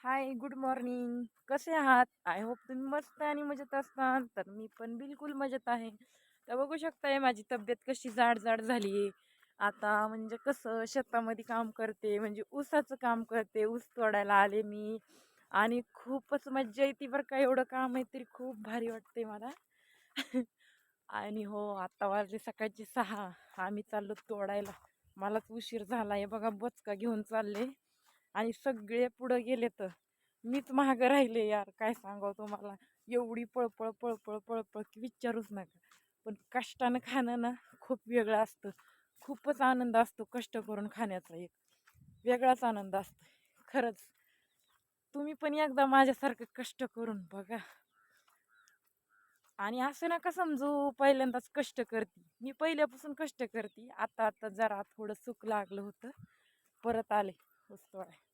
हाय, good morning. कसे आहात? I hope तुम्ही मस्त आणि मजेत असताल. तर मी पण बिलकुल मजेत आहे. तर बघू शकताय माझी तब्येत कशी जाड-जाड झाली आहे. आता म्हणजे कसं शेतामध्ये काम करते, म्हणजे ऊसाचं काम करते. ऊस तोडायला आले मी आणि खूपच मज्जा येते बरं का. एवढं काम आहे तरी खूप भारी वाटते मला. आणि हो, आता वाजले सकाळचे 6. आम्ही चाललो तोडायला. मलाच उशीर झाला आहे बघा, बचका घेऊन चालले. आणि सगळे पुढं गेले तर मीच मागं राहिले यार. काय सांगावं तुम्हाला, एवढी पळपळ पळपळ पळपळ की विचारूच नका. पण कष्टानं खाणं ना खूप वेगळं असतं. खूपच आनंद असतो कष्ट करून खाण्याचा. एक वेगळाच आनंद असतो खरंच. तुम्ही पण एकदा माझ्यासारखं कष्ट करून बघा. आणि असं नका समजू पहिल्यांदाच कष्ट करते. मी पहिल्यापासून कष्ट करते. आता आता जरा थोडं सुख लागलं होतं, परत आले ऊस तोडाय.